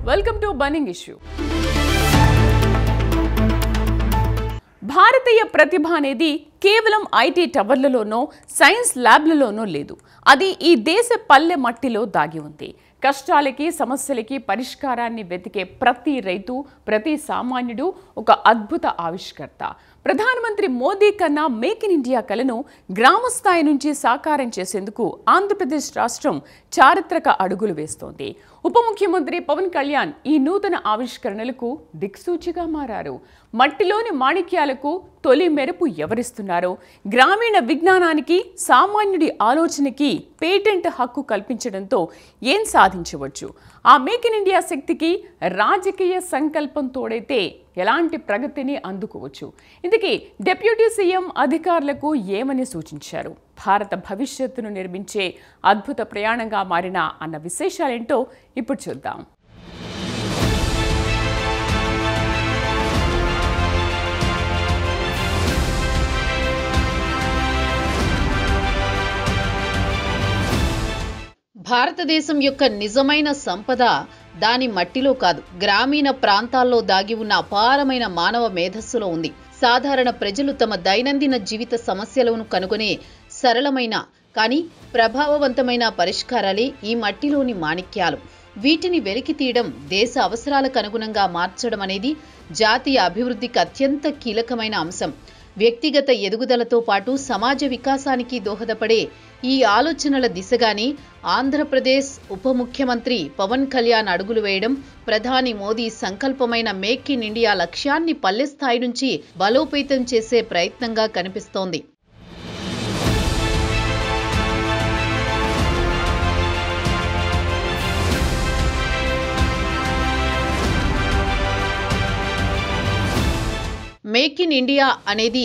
Welcome to burning issue. భారతీయ ప్రతిభ అనేది కేవలం ఐటీ టవర్లలోనో సైన్స్ ల్యాబ్లలోనో లేదు. అది ఈ దేశ పల్లె మట్టిలో దాగి ఉంది. కష్టాలకి సమస్యలకి పరిష్కారాన్ని వెతికే ప్రతి రైతు, ప్రతి సామాన్యుడు ఒక అద్భుత ఆవిష్కర్త. ప్రధానమంత్రి మోదీ కన్నా మేక్ ఇన్ ఇండియా కలను గ్రామ స్థాయి నుంచి సాకారం చేసేందుకు ఆంధ్రప్రదేశ్ రాష్ట్రం చారిత్రక అడుగులు వేస్తోంది. ఉప ముఖ్యమంత్రి పవన్ కళ్యాణ్ ఈ నూతన ఆవిష్కరణలకు దిక్సూచిగా మారారు. మట్టిలోని మాణిక్యాలకు తొలి మెరుపు ఎవరిస్తున్నారో, గ్రామీణ విజ్ఞానానికి, సామాన్యుడి ఆలోచనకి పేటెంట్ హక్కు కల్పించడంతో ఏం సాధించవచ్చు? ఆ మేక్ ఇన్ ఇండియా శక్తికి రాజకీయ సంకల్పం తోడైతే ఎలాంటి ప్రగతిని అందుకోవచ్చు? ఇందుకే డిప్యూటీ సీఎం అధికారులకు ఏమని సూచించారు? భారత భవిష్యత్తును నిర్మించే అద్భుత ప్రయాణంగా మారిన అన్న విశేషాలేంటో ఇప్పుడు చూద్దాం. భారతదేశం యొక్క నిజమైన సంపద దాని మట్టిలో కాదు, గ్రామీణ ప్రాంతాల్లో దాగి ఉన్న అపారమైన మానవ మేధస్సులో ఉంది. సాధారణ ప్రజలు తమ దైనందిన జీవిత సమస్యలను కనుగొనే సరళమైన కానీ ప్రభావవంతమైన పరిష్కారాలే ఈ మట్టిలోని మాణిక్యాలు. వీటిని వెలికి తీయడం, దేశ అవసరాలకు అనుగుణంగా మార్చడం అనేది జాతీయ అభివృద్ధికి అత్యంత కీలకమైన అంశం. వ్యక్తిగత ఎదుగుదలతో పాటు సమాజ వికాసానికి దోహదపడే ఈ ఆలోచనల దిశగానే ఆంధ్రప్రదేశ్ ఉప ముఖ్యమంత్రి పవన్ కళ్యాణ్ అడుగులు వేయడం, ప్రధాని మోదీ సంకల్పమైన మేక్ ఇన్ ఇండియా లక్ష్యాన్ని పల్లె స్థాయి నుంచి బలోపేతం చేసే ప్రయత్నంగా కనిపిస్తోంది. మేక్ ఇన్ ఇండియా అనేది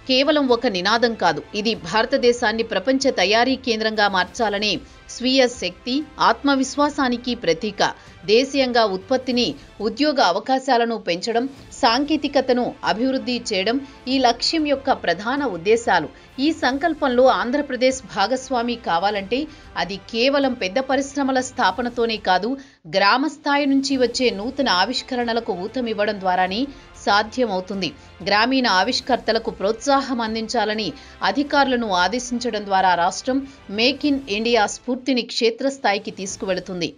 కేవలం ఒక నినాదం కాదు. ఇది భారతదేశాన్ని ప్రపంచ తయారీ కేంద్రంగా మార్చాలనే స్వీయ శక్తి, ఆత్మవిశ్వాసానికి ప్రతీక. దేశీయంగా ఉత్పత్తిని, ఉద్యోగ అవకాశాలను పెంచడం, సాంకేతికతను అభివృద్ధి చేయడం ఈ లక్ష్యం యొక్క ప్రధాన ఉద్దేశాలు. ఈ సంకల్పంలో ఆంధ్రప్రదేశ్ భాగస్వామి కావాలంటే అది కేవలం పెద్ద పరిశ్రమల స్థాపనతోనే కాదు, గ్రామ స్థాయి నుంచి వచ్చే నూతన ఆవిష్కరణలకు ఊతమివ్వడం ద్వారానే సాధ్యమవుతుంది. గ్రామీణ ఆవిష్కర్తలకు ప్రోత్సాహం అందించాలని అధికారులను ఆదేశించడం ద్వారా రాష్ట్రం మేక్ ఇన్ ఇండియా స్ఫూర్తిని క్షేత్రస్థాయికి తీసుకువెళుతుంది.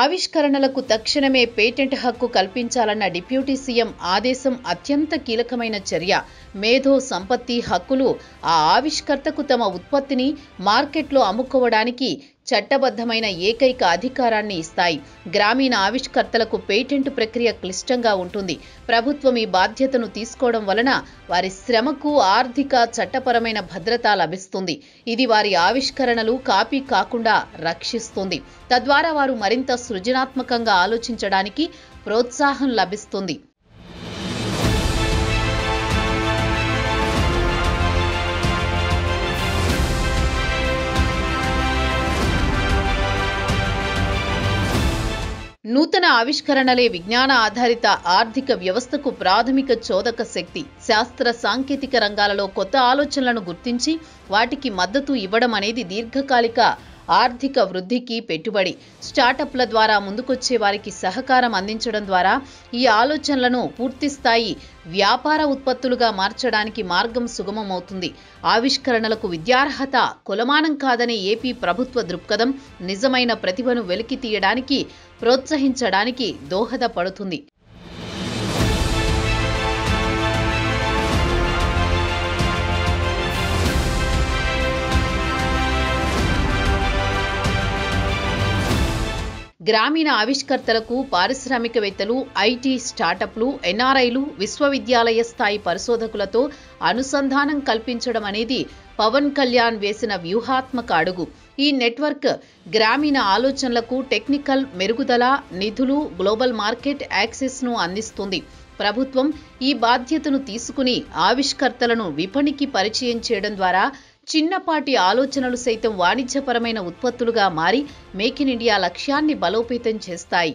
ఆవిష్కరణలకు తక్షణమే పేటెంట్ హక్కు కల్పించాలన్న డిప్యూటీ సీఎం ఆదేశం అత్యంత కీలకమైన చర్య. మేధో సంపత్తి హక్కులు ఆ ఆవిష్కర్తకు తమ ఉత్పత్తిని మార్కెట్లో అమ్ముకోవడానికి చట్టబద్ధమైన ఏకైక అధికారాన్ని ఇస్తాయి. గ్రామీణ ఆవిష్కర్తలకు పేటెంట్ ప్రక్రియ క్లిష్టంగా ఉంటుంది. ప్రభుత్వం ఈ బాధ్యతను తీసుకోవడం వలన వారి శ్రమకు ఆర్థిక, చట్టపరమైన భద్రత లభిస్తుంది. ఇది వారి ఆవిష్కరణలు కాపీ కాకుండా రక్షిస్తుంది. తద్వారా వారు మరింత సృజనాత్మకంగా ఆలోచించడానికి ప్రోత్సాహం లభిస్తుంది. నూతన ఆవిష్కరణలే విజ్ఞాన ఆధారిత ఆర్థిక వ్యవస్థకు ప్రాథమిక చోదక శక్తి. శాస్త్ర సాంకేతిక రంగాలలో కొత్త ఆలోచనలను గుర్తించి వాటికి మద్దతు ఇవ్వడం అనేది దీర్ఘకాలిక ఆర్థిక వృద్ధికి పెట్టుబడి. స్టార్టప్ల ద్వారా ముందుకొచ్చే వారికి సహకారం అందించడం ద్వారా ఈ ఆలోచనలను పూర్తిస్థాయి వ్యాపార ఉత్పత్తులుగా మార్చడానికి మార్గం సుగమమవుతుంది. ఆవిష్కరణలకు విద్యార్హత కొలమానం కాదనే ఏపీ ప్రభుత్వ దృక్పథం నిజమైన ప్రతిభను వెలికి తీయడానికి, ప్రోత్సహించడానికి దోహదపడుతుంది. గ్రామీణ ఆవిష్కర్తలకు పారిశ్రామికవేత్తలు, ఐటీ స్టార్టప్లు, ఎన్ఆర్ఐలు, విశ్వవిద్యాలయ స్థాయి పరిశోధకులతో అనుసంధానం కల్పించడం అనేది పవన్ కళ్యాణ్ వేసిన వ్యూహాత్మక అడుగు. ఈ నెట్వర్క్ గ్రామీణ ఆలోచనలకు టెక్నికల్ మెరుగుదల, నిధులు, గ్లోబల్ మార్కెట్ యాక్సెస్ను అందిస్తుంది. ప్రభుత్వం ఈ బాధ్యతను తీసుకుని ఆవిష్కర్తలను విపణికి పరిచయం చేయడం ద్వారా చిన్నపాటి ఆలోచనలు సైతం వాణిజ్యపరమైన ఉత్పత్తులుగా మారి మేక్ ఇన్ ఇండియా లక్ష్యాన్ని బలోపేతం చేస్తాయి.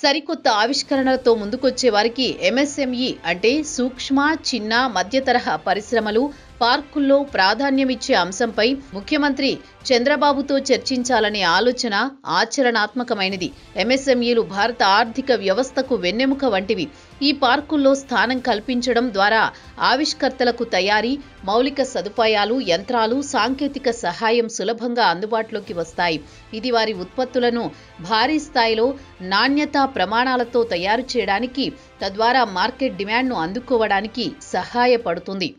సరికొత్త ఆవిష్కరణలతో ముందుకొచ్చే వారికి ఎంఎస్ఎంఈ అంటే సూక్ష్మ, చిన్న, మధ్య తరహా పరిశ్రమలు, పార్కుల్లో ప్రాధాన్యమిచ్చే అంశంపై ముఖ్యమంత్రి చంద్రబాబుతో చర్చించాలనే ఆలోచన ఆచరణాత్మకమైనది. ఎంఎస్ఎంఈలు భారత ఆర్థిక వ్యవస్థకు వెన్నెముక వంటివి. ఈ పార్కుల్లో స్థానం కల్పించడం ద్వారా ఆవిష్కర్తలకు తయారీ, మౌలిక సదుపాయాలు, యంత్రాలు, సాంకేతిక సహాయం సులభంగా అందుబాటులోకి వస్తాయి. ఇది వారి ఉత్పత్తులను భారీ స్థాయిలో నాణ్యతా ప్రమాణాలతో తయారు చేయడానికి, తద్వారా మార్కెట్ డిమాండ్ను అందుకోవడానికి సహాయపడుతుంది.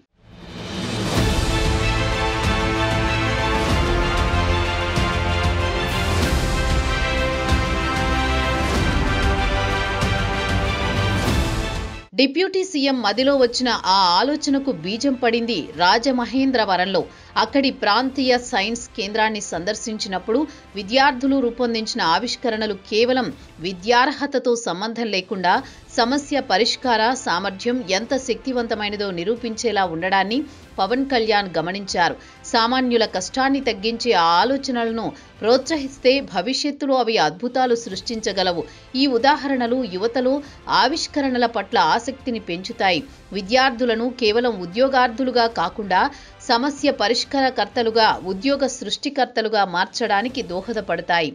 డిప్యూటీ సీఎం మదిలో వచ్చిన ఆ ఆలోచనకు బీజం పడింది రాజమహేంద్రవరంలో. అక్కడి ప్రాంతీయ సైన్స్ కేంద్రాన్ని సందర్శించినప్పుడు విద్యార్థులు రూపొందించిన ఆవిష్కరణలు కేవలం విద్యార్హతతో సంబంధం లేకుండా సమస్య పరిష్కార సామర్థ్యం ఎంత శక్తివంతమైనదో నిరూపించేలా ఉండడాన్ని పవన్ కళ్యాణ్ గమనించారు. సామాన్యుల కష్టాన్ని తగ్గించే ఆ ఆలోచనలను ప్రోత్సహిస్తే భవిష్యత్తులో అవి అద్భుతాలు సృష్టించగలవు. ఈ ఉదాహరణలు యువతలో ఆవిష్కరణల పట్ల ఆసక్తిని పెంచుతాయి. విద్యార్థులను కేవలం ఉద్యోగార్థులుగా కాకుండా సమస్య పరిష్కారకర్తలుగా, ఉద్యోగ సృష్టికర్తలుగా మార్చడానికి దోహదపడతాయి.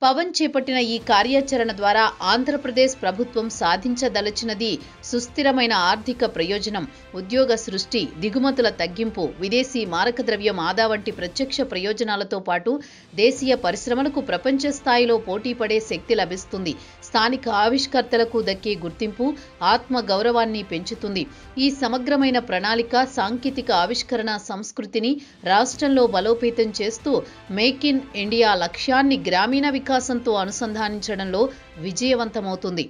పవన్ చేపట్టిన ఈ కార్యాచరణ ద్వారా ఆంధ్రప్రదేశ్ ప్రభుత్వం సాధించదలచినది సుస్థిరమైన ఆర్థిక ప్రయోజనం, ఉద్యోగ సృష్టి, దిగుమతుల తగ్గింపు, విదేశీ మారకద్రవ్యం ఆదా వంటి ప్రత్యక్ష ప్రయోజనాలతో పాటు దేశీయ పరిశ్రమలకు ప్రపంచ స్థాయిలో పోటీపడే శక్తి లభిస్తుంది. స్థానిక ఆవిష్కర్తలకు దక్కే గుర్తింపు, ఆత్మ గౌరవాన్ని పెంచుతుంది. ఈ సమగ్రమైన ప్రణాళిక సాంకేతిక ఆవిష్కరణ సంస్కృతిని రాష్ట్రంలో బలోపేతం చేస్తూ మేక్ ఇన్ ఇండియా లక్ష్యాన్ని గ్రామీణ వికాసంతో అనుసంధానించడంలో విజయవంతమవుతుంది.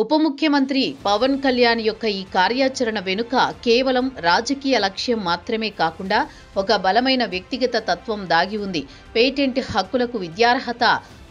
ఉప ముఖ్యమంత్రి పవన్ కళ్యాణ్ యొక్క ఈ కార్యాచరణ వెనుక కేవలం రాజకీయ లక్ష్యం మాత్రమే కాకుండా ఒక బలమైన వ్యక్తిగత తత్వం దాగి ఉంది. పేటెంట్ హక్కులకు విద్యార్హత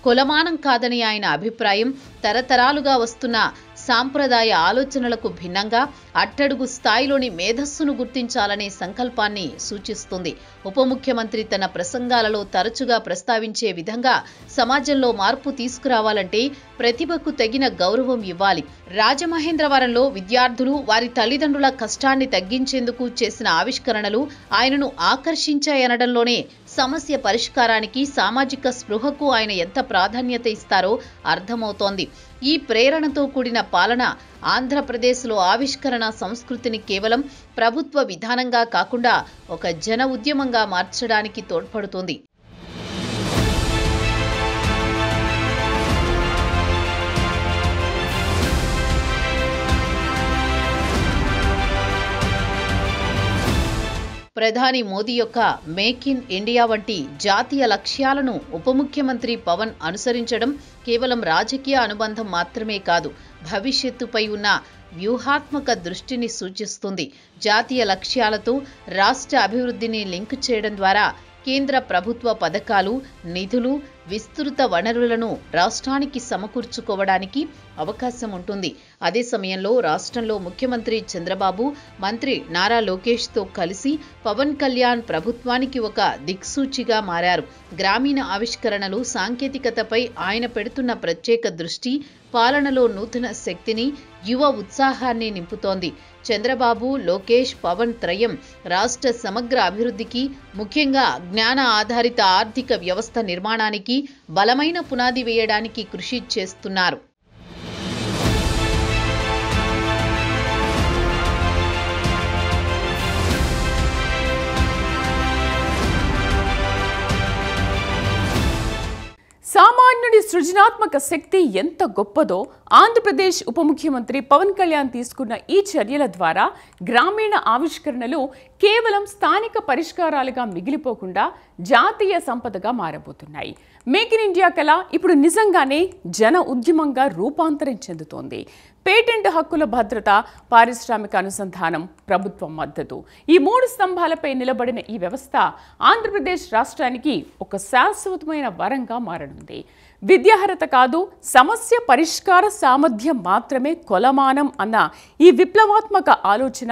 కొలమానం కాదని ఆయన అభిప్రాయం. తరతరాలుగా వస్తున్న సాంప్రదాయ ఆలోచనలకు భిన్నంగా అట్టడుగు స్థాయిలోని మేధస్సును గుర్తించాలనే సంకల్పాన్ని సూచిస్తుంది. ఉప ముఖ్యమంత్రి తన ప్రసంగాలలో తరచుగా ప్రస్తావించే విధంగా సమాజంలో మార్పు తీసుకురావాలంటే ప్రతిభకు తగిన గౌరవం ఇవ్వాలి. రాజమహేంద్రవరంలో విద్యార్థులు వారి తల్లిదండ్రుల కష్టాన్ని తగ్గించేందుకు చేసిన ఆవిష్కరణలు ఆయనను ఆకర్షించాయనడంలోనే సమస్య పరిష్కారానికి, సామాజిక స్పృహకు ఆయన ఎంత ప్రాధాన్యత ఇస్తారో అర్థమవుతోంది. ఈ ప్రేరణతో కూడిన పాలన ఆంధ్రప్రదేశ్లో ఆవిష్కరణ సంస్కృతిని కేవలం ప్రభుత్వ విధానంగా కాకుండా ఒక జన ఉద్యమంగా మార్చడానికి తోడ్పడుతుంది. ప్రధాని మోదీ యొక్క మేక్ ఇన్ ఇండియా వంటి జాతీయ లక్ష్యాలను ఉప ముఖ్యమంత్రి పవన్ అనుసరించడం కేవలం రాజకీయ అనుబంధం మాత్రమే కాదు, భవిష్యత్తుపై ఉన్న వ్యూహాత్మక దృష్టిని సూచిస్తుంది. జాతీయ లక్ష్యాలతో రాష్ట్ర అభివృద్ధిని లింక్ చేయడం ద్వారా కేంద్ర ప్రభుత్వ పథకాలు, నిధులు, విస్తృత వనరులను రాష్ట్రానికి సమకూర్చుకోవడానికి అవకాశం ఉంటుంది. అదే సమయంలో రాష్ట్రంలో ముఖ్యమంత్రి చంద్రబాబు, మంత్రి నారా లోకేష్తో కలిసి పవన్ కళ్యాణ్ ప్రభుత్వానికి ఒక దిక్సూచిగా మారారు. గ్రామీణ ఆవిష్కరణలు, సాంకేతికతపై ఆయన పెడుతున్న ప్రత్యేక దృష్టి పాలనలో నూతన శక్తిని, యువ ఉత్సాహాన్ని నింపుతోంది. చంద్రబాబు, లోకేష్, పవన్ త్రయం రాష్ట్ర సమగ్ర అభివృద్ధికి, ముఖ్యంగా జ్ఞాన ఆధారిత ఆర్థిక వ్యవస్థ నిర్మాణానికి బలమైన పునాది వేయడానికి కృషి చేస్తున్నారు. సామాన్యుడి సృజనాత్మక శక్తి ఎంత గొప్పదో ఆంధ్రప్రదేశ్ ఉప ముఖ్యమంత్రి పవన్ కళ్యాణ్ తీసుకున్న ఈ చర్యల ద్వారా గ్రామీణ ఆవిష్కరణలు కేవలం స్థానిక పరిష్కారాలుగా మిగిలిపోకుండా జాతీయ సంపదగా మారబోతున్నాయి. మేక్ ఇన్ ఇండియా కళ ఇప్పుడు నిజంగానే జన ఉద్యమంగా రూపాంతరం చెందుతోంది. పేటెంట్ హక్కుల భద్రత, పారిశ్రామిక అనుసంధానం, ప్రభుత్వ మద్దతు, ఈ 3 స్తంభాలపై నిలబడిన ఈ వ్యవస్థ ఆంధ్రప్రదేశ్ రాష్ట్రానికి ఒక శాశ్వతమైన వరంగా మారనుంది. విద్యార్హత కాదు, సమస్య పరిష్కార సామర్థ్యం మాత్రమే కొలమానం అన్న ఈ విప్లవాత్మక ఆలోచన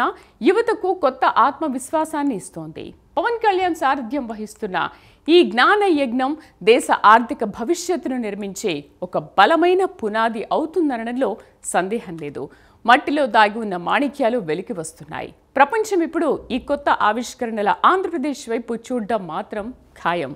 యువతకు కొత్త ఆత్మవిశ్వాసాన్ని ఇస్తోంది. పవన్ కళ్యాణ్ సారథ్యం వహిస్తున్న ఈ జ్ఞాన యజ్ఞం దేశ ఆర్థిక భవిష్యత్తును నిర్మించే ఒక బలమైన పునాది అవుతుందనడంలో సందేహం లేదు. మట్టిలో దాగి ఉన్న మాణిక్యాలు వెలికి వస్తున్నాయి. ప్రపంచం ఇప్పుడు ఈ కొత్త ఆవిష్కరణల ఆంధ్రప్రదేశ్ వైపు చూడడం మాత్రం ఖాయం.